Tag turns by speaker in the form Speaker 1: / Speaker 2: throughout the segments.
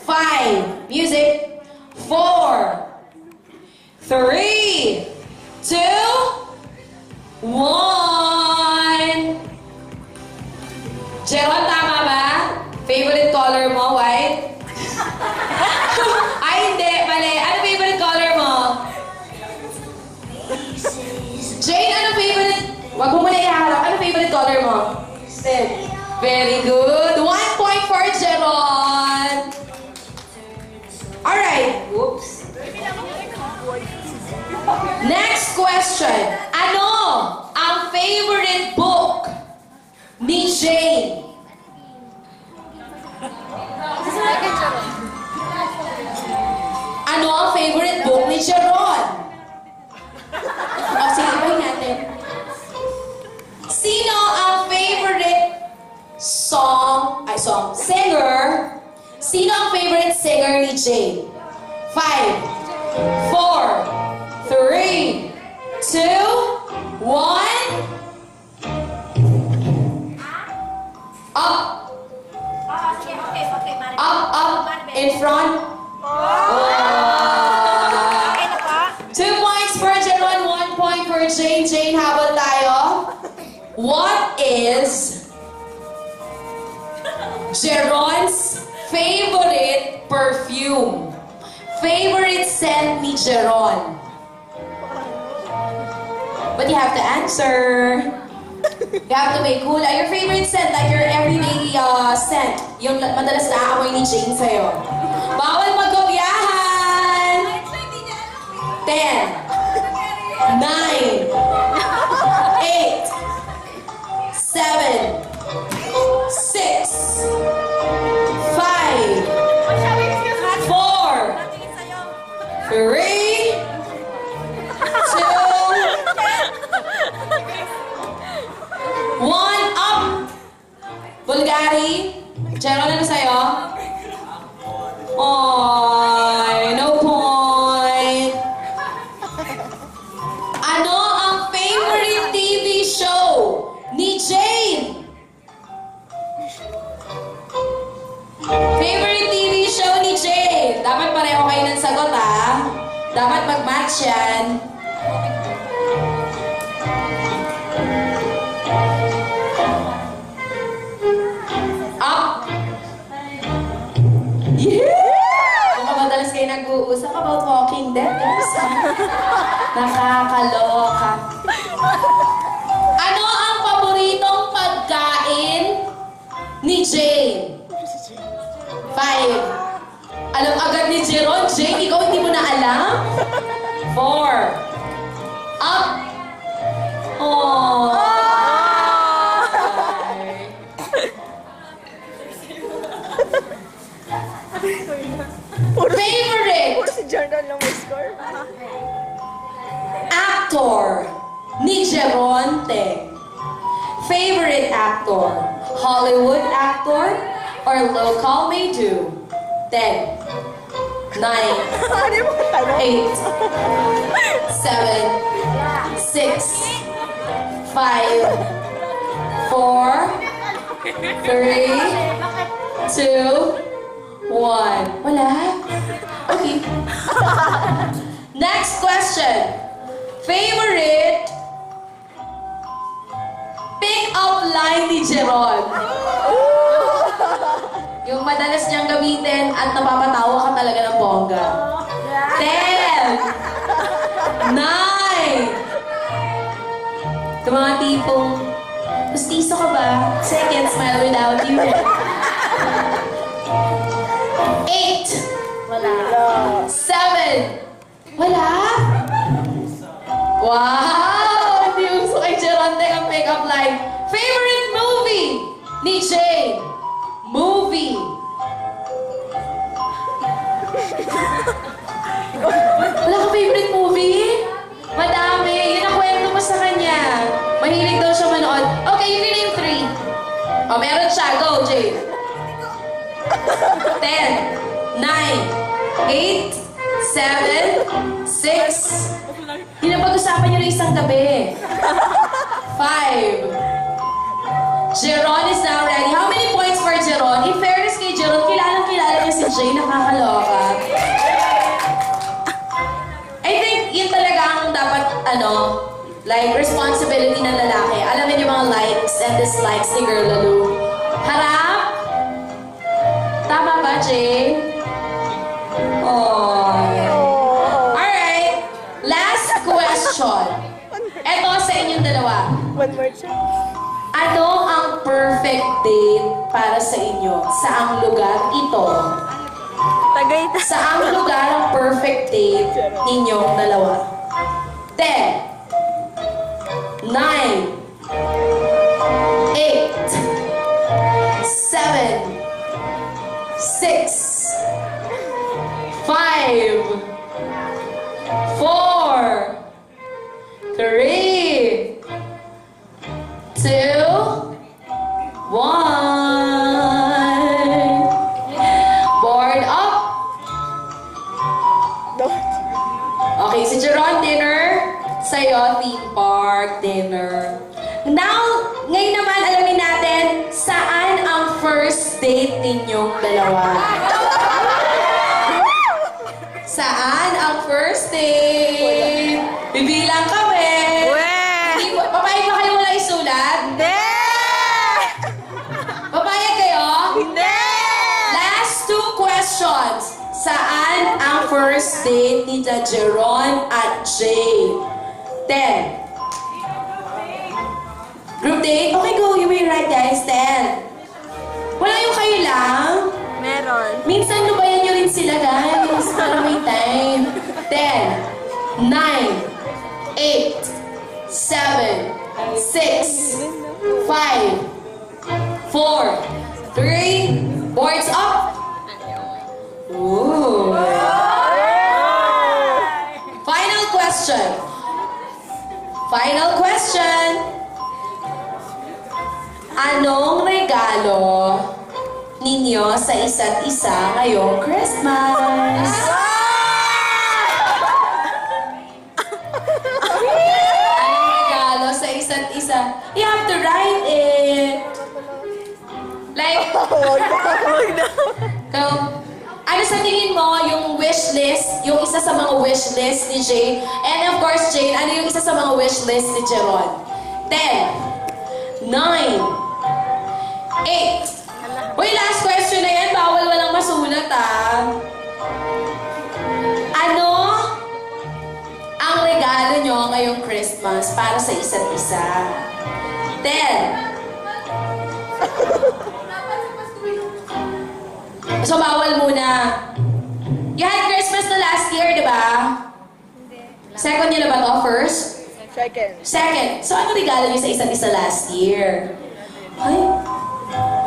Speaker 1: 5, music, 4, 3, 2, 1. Jeron, tama ba? Favorite color mo, white? Ay, hindi. Mali. Ano favorite color mo? Jane, ano favorite? Wag mo muna iharap. Ano favorite color mo? Red. Very good. 1 point for Jeron. Alright. Oops. Next question. Ano ang favorite book ni Jane? Ano ang favorite book ni Jeron? O, sige, ibahin natin. Sino ang favorite singer? Sino ang favorite singer ni Jane? 5, 4, 3, 2, 1. Up. Up, in front. Oh. 2 points for Jeron, 1 point for Jane. Jane, habol tayo. What is Jeron's favorite perfume? Favorite scent ni Jeron? But you have to answer. You have to make cool. Your favorite scent, like your everyday scent, yung madalas naaamoy ni Jane sa'yo. Bawal magkabiyahan! 10, 9, 8, 7, 6, 5, 4, 3, 2, 1, up! Bulgari, Jeron, ano sa'yo? Ay, no point. Ano ang favorite TV show ni Jane? Favorite TV show ni Jane? Dapat pareho kayo ng sagot, ha? Dapat mag-match yan. Up! Yeah! Kung madalas kayo nag-uusap about Walking Dead, guys. Nakakaloka. Ano ang paboritong pagkain ni Jane? 5. Alam agad ni Jeron. Jane, ikaw hindi mo na alam? 4. Up! Oh! Favorite
Speaker 2: Puro si Jordan lang may score.
Speaker 1: actor ni Jeronte. Favorite actor? Hollywood actor or local may do? 10, 9, 8, 7, 6, 5, 4, 3, 2, 1. Wala? Okay. Next question. Favorite pick-up line ni Jeron? Yung madalas niyang gamitin at napapatawa ka talaga ng bongga. 10, 9. Ito mga tipong, gustiso ka ba? I can't smile without you. 8.
Speaker 2: Wala.
Speaker 1: 7. Wala? Wow! Hindi yung gusto kay Jeronte ang pick-up line. Favorite movie ni Jane? Movie. Wala ka favorite movie? Madami. Yun ang kwento mo sa kanya. Mahilig daw siya manood. Okay, you can name 3. Oh, meron siya. Go, Jane. 10, 9, 8, 7, 6. Hindi na pag-usapan nyo na isang gabi. 5. Jeron is now ready. How many points for Jeron? In fairness kay Jeron, kilalang-kilala niya si si Jay, nakakaloka. I think yun talaga ang dapat, like, responsibility ng lalaki. Alamin yung mga likes and dislikes ni Girl Lalu. Harap? Tama ba, Jay? Oh. Alright. Last question. Eto sa inyong dalawa.
Speaker 2: One more chance.
Speaker 1: Ano ang perfect date para sa inyo? Saang lugar ito?
Speaker 2: Tagaytay.
Speaker 1: Saang lugar ang perfect date ninyong dalawa? 10 9 8 7 6 5 4 3 2 1 Board up! Okay, si Jeron, dinner. Sa'yo, theme park, dinner. Now, ngayon naman, alamin natin, saan ang first date ninyong dalawa? Saan ang first date? Bibilang kami. Papayag ba kayo wala isulat?
Speaker 2: Hindi!
Speaker 1: Papayag kayo?
Speaker 2: Hindi!
Speaker 1: Last 2 questions. Saan ang first date ni Jeron at Jay? 10. Group date? Okay, go. You may write, guys. 10. Wala yung kayo lang.
Speaker 2: Meron.
Speaker 1: Minsan lubayan nyo rin sila, guys. Para may time. 10, 9, 8, 7, 6, 5, 4, 3, boards up. Ooh. Final question. Final question. Anong regalo ninyo sa isa't isa ngayong Christmas? Anong regalo sa isa't isa? You have to write it. Like, ano sa tingin mo yung wish list, yung isa sa mga wish list ni Jay? And of course, Jane, ano yung isa sa mga wish list ni Jeron? 10, 9, 8. Uy, last question na yan. Bawal walang masulat, ah. Ano ang regalo nyo ngayong Christmas para sa isa't isa? 10. So, bawal muna. You had Christmas na last year, di ba? Second year na ba to? First?
Speaker 2: Second.
Speaker 1: Second. So, ano regalo niyo sa isa't isa last year?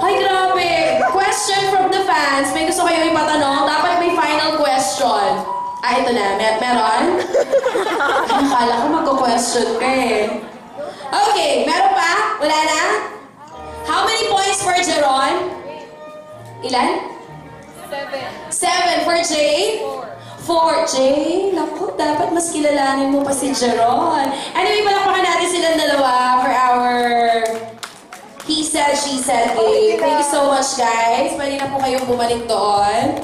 Speaker 1: Ay, grabe. Question from the fans. May gusto kayo ipatanong? Dapat may final question. Ah, ito na. Meron? Akala ko magko-question ka eh. Okay, meron pa? Wala na? How many points for Jeron? Ilan? 7 for Jay? 4. Jay, naku, dapat mas kilalanin mo pa si Jeron. Anyway, palakpakan natin silang dalawa for our He Said, She Said game. Thank you so much, guys. Pwede na po kayong bumalik doon.